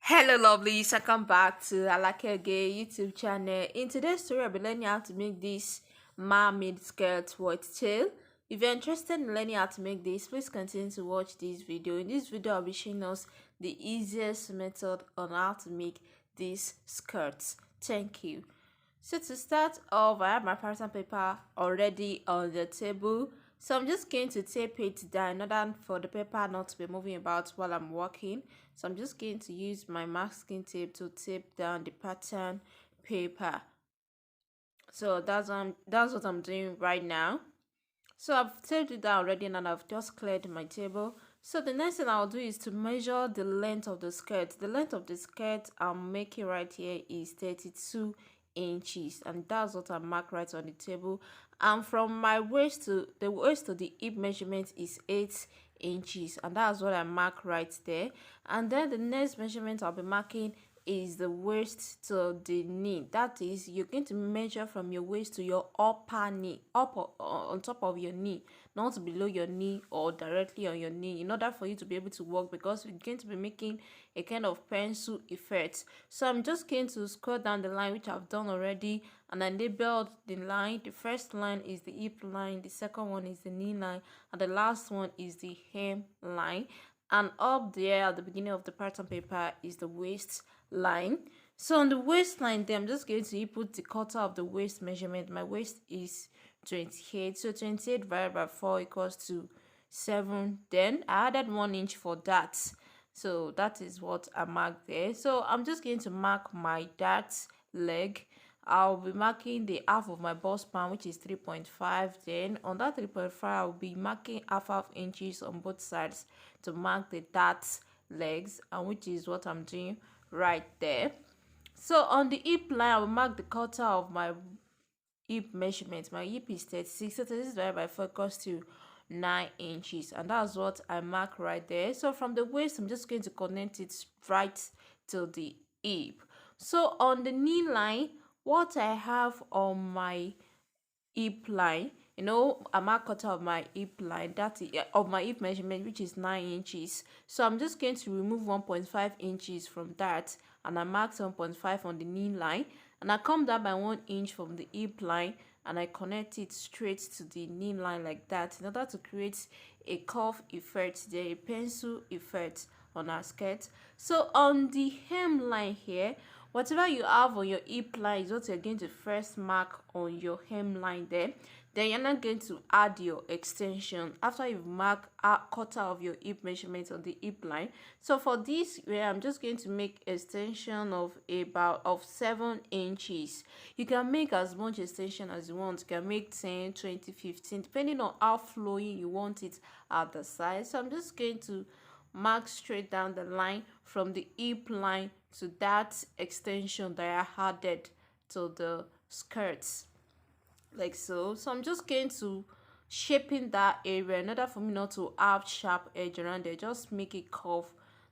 Hello lovelies, welcome back to Alake Gay YouTube channel. In today's story, I'll be learning how to make this mermaid skirt with tail. If you're interested in learning how to make this, please continue to watch this video. In this video, I'll be showing us the easiest method on how to make these skirts. Thank you. So to start off, I have my pattern paper already on the table. So I'm just going to tape it down in order for the paper not to be moving about while I'm working. So I'm just going to use my masking tape to tape down the pattern paper. So that's what I'm doing right now. So I've taped it down already and I've just cleared my table. So the next thing I'll do is to measure the length of the skirt. The length of the skirt I'm making right here is 32 inches, and that's what I mark right on the table. And from my waist to the hip measurement is 8 inches, and that's what I mark right there. And then the next measurement I'll be marking is the waist to the knee. That is, you're going to measure from your waist to your upper knee, on top of your knee, not below your knee or directly on your knee, in order for you to be able to walk, because we're going to be making a kind of pencil effect. So I'm just going to scroll down the line, which I've done already, and I labeled the line. The first line is the hip line, the second one is the knee line, and the last one is the hem line. And up there at the beginning of the pattern paper is the waist line. So on the waistline there, I'm just going to input the quarter of the waist measurement. My waist is 28, so 28 divided by 4 equals to 7. Then I added 1 inch for that, so that is what I marked there. So I'm just going to mark my dart leg. I'll be marking the half of my bust span, which is 3.5. Then on that 3.5, I'll be marking half inches on both sides to mark the dart legs, and which is what I'm doing right there. So on the hip line, I will mark the quarter of my hip measurement. My hip is 36, so 36 divided by 4 equals to 9 inches, and that's what I mark right there. So from the waist, I'm just going to connect it right to the hip. So on the knee line, what I have on my hip line, I mark quarter of my hip line, that is of my hip measurement, which is 9 inches. So I'm just going to remove 1.5 inches from that, and I mark 7.5 on the knee line, and I come down by 1 inch from the hip line, and I connect it straight to the knee line like that, in order to create a curve effect there, a pencil effect on our skirt. So on the hem line here, whatever you have on your hip line is what you're going to first mark on your hem line there. Then you're not going to add your extension after you've marked a quarter of your hip measurement on the hip line. So for this, where I'm just going to make extension of 7 inches. You can make as much extension as you want. You can make 10, 20, 15, depending on how flowing you want it at the side. So I'm just going to mark straight down the line from the hip line to that extension that I added to the skirts, like so. So I'm just going to shaping that area in order for me not to have sharp edge around there. Just make it curve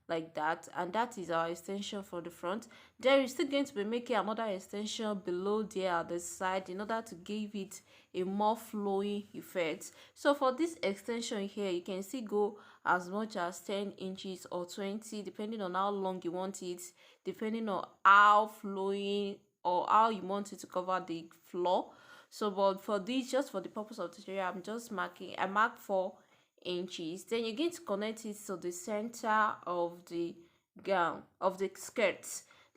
like that, and that is our extension for the front. Then we're still going to be making another extension below there at the side in order to give it a more flowing effect. So for this extension here, you can still go as much as 10 inches or 20, depending on how long you want it, depending on how flowing or how you want it to cover the floor. So but for this, just for the purpose of tutorial, I mark 4 inches. Then you're going to connect it to the center of the gown, of the skirt,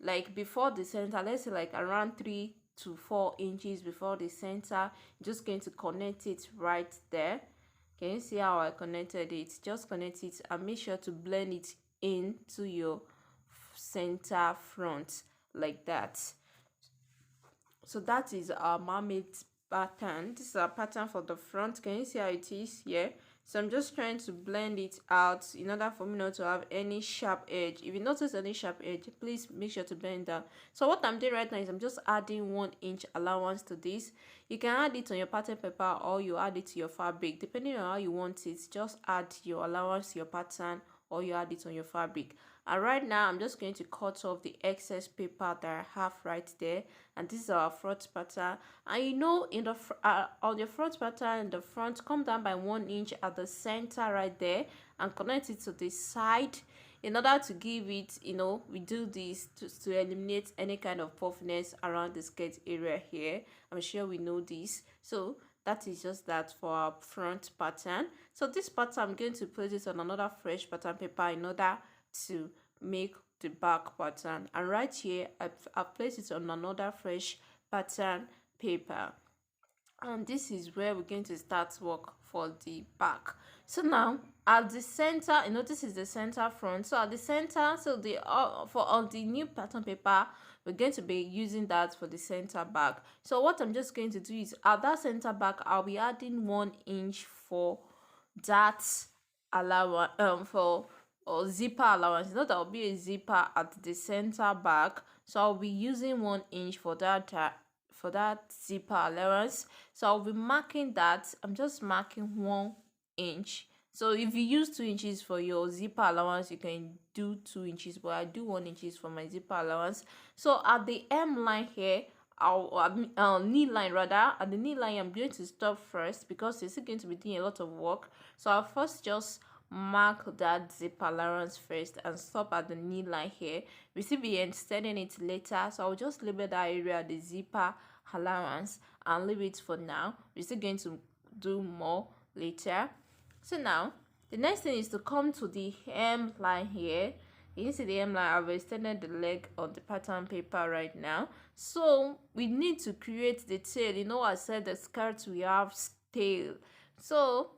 like before the center, let's say like around 3 to 4 inches before the center. Just going to connect it right there. Can you see how I connected it? Just connect it and make sure to blend it into your center front like that. So that is our mermaid pattern. This is our pattern for the front. Can you see how it is here? So I'm just trying to blend it out in order for me not to have any sharp edge. If you notice any sharp edge, please make sure to blend down. So what I'm doing right now is I'm just adding 1 inch allowance to this. You can add it on your pattern paper or you add it to your fabric, depending on how you want it. Just add your allowance to your pattern or you add it on your fabric. And right now I'm just going to cut off the excess paper that I have right there, and this is our front pattern. And in the on your front pattern, in the front, come down by 1 inch at the center right there and connect it to the side in order to give it, we do this to eliminate any kind of puffiness around the skirt area here. I'm sure we know this. So that is just that for our front pattern. So this pattern, I'm going to place it on another fresh pattern paper in order to make the back pattern. And right here, I've placed it on another fresh pattern paper, and this is where we're going to start work for the back. So now at the center, this is the center front. So at the center, so the for all the new pattern paper, we're going to be using that for the center back. So what I'm just going to do is at that center back, I'll be adding 1 inch for that allowance, for or zipper allowance. That will be a zipper at the center back, so I'll be using 1 inch for that zipper allowance. So I'll be marking that. I'm just marking 1 inch. So if you use 2 inches for your zipper allowance, you can do 2 inches, but I do 1 inches for my zipper allowance. So at the M line here, knee line rather, at the knee line, I'm going to stop first because it's going to be doing a lot of work. So I'll first just mark that zip allowance first and stop at the knee line here. We still be extending it later, so I'll just label that area the zipper allowance and leave it for now. We're still going to do more later. So now the next thing is to come to the hem line here. You can see the hem line. I've extended the leg of the pattern paper right now. So we need to create the tail. I said the skirt we have tail. So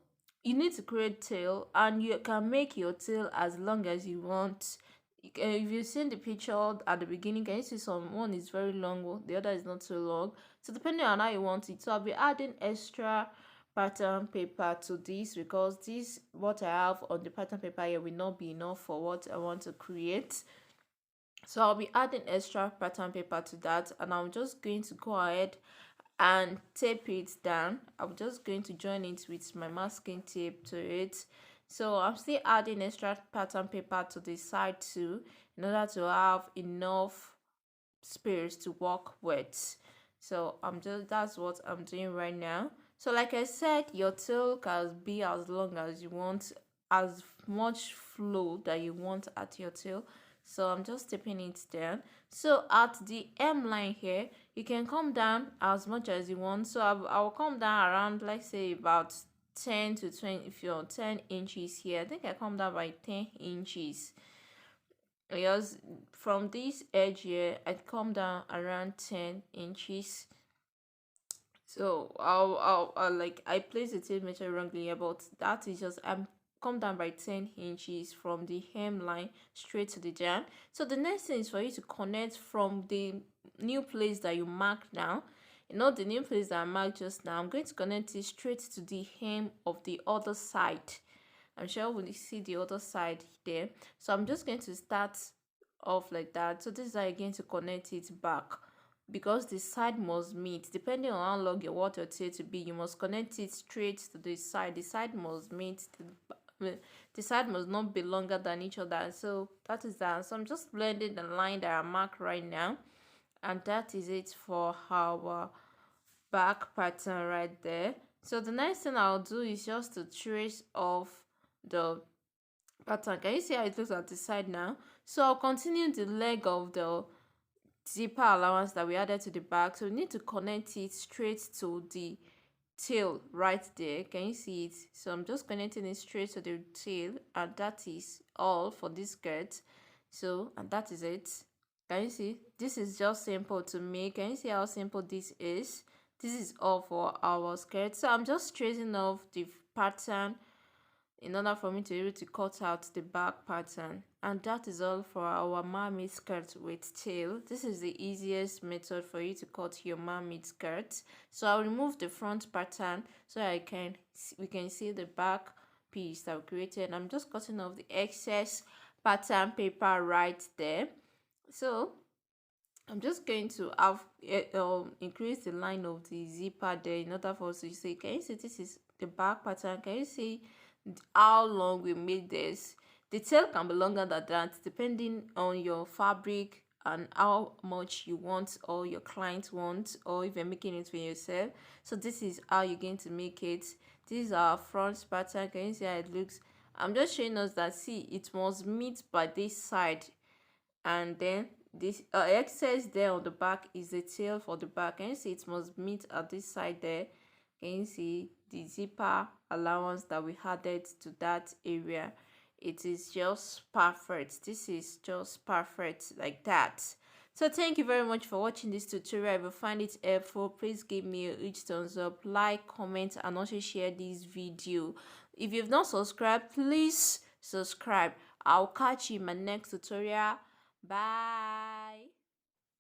you need to create tail, and you can make your tail as long as you want. If you've seen the picture at the beginning, can you see one is very long, the other is not so long? So depending on how you want it. So I'll be adding extra pattern paper to this because this what I have on the pattern paper here will not be enough for what I want to create. So I'll be adding extra pattern paper to that, and I'm just going to go ahead and tape it down. I'm just going to join it with my masking tape to it. So I'm still adding extra pattern paper to the side too, in order to have enough space to work with. So that's what I'm doing right now. So like I said, your tail can be as long as you want, as much flow that you want at your tail. So I'm just taping it down. So at the M line here, you can come down as much as you want. So I'll come down around, let's say about 10 to 20. If you're 10 inches here, I think I come down by 10 inches, because from this edge here I come down around 10 inches. So I'll like I placed the tape measure wrongly here, but that is just I'm come down by 10 inches from the hem line straight to the jam. So the next thing is for you to connect from the new place that you marked now. The new place that I marked just now, I'm going to connect it straight to the hem of the other side. I'm sure when you see the other side there. So I'm just going to start off like that. So this is how you're going to connect it back, because the side must meet. Depending on how long you want your tail to be, you must connect it straight to the side. The side must meet. The side must not be longer than each other. So that is that. So I'm just blending the line that I mark right now, and that is it for our back pattern right there. So the next thing I'll do is just to trace off the pattern. Can you see how it looks at the side now? So I'll continue the leg of the zipper allowance that we added to the back. So we need to connect it straight to the tail right there. Can you see it? So I'm just connecting it straight to the tail, and that is all for this skirt. So, and that is it. Can you see? This is just simple to make. Can you see how simple this is? This is all for our skirt. So I'm just tracing off the pattern in order for me to be able to cut out the back pattern. And that is all for our mermaid skirt with tail. This is the easiest method for you to cut your mermaid skirt. So I'll remove the front pattern so we can see the back piece that we created. I'm just cutting off the excess pattern paper right there. So I'm just going to have increase the line of the zipper there in order for us to see. Can you see this is the back pattern? Can you see how long we made this? The tail can be longer than that depending on your fabric and how much you want or your client wants, or if you're making it for yourself. So this is how you're going to make it. This is our front pattern. Can you see how it looks? I'm just showing us that, see, it must meet by this side, and then this excess there on the back is the tail for the back. Can you see it must meet at this side there? Can you see the zipper allowance that we added to that area? It is just perfect. This is just perfect like that. So thank you very much for watching this tutorial. If you find it helpful, please give me a huge thumbs up, like, comment, and also share this video. If you've not subscribed, please subscribe. I'll catch you in my next tutorial. Bye.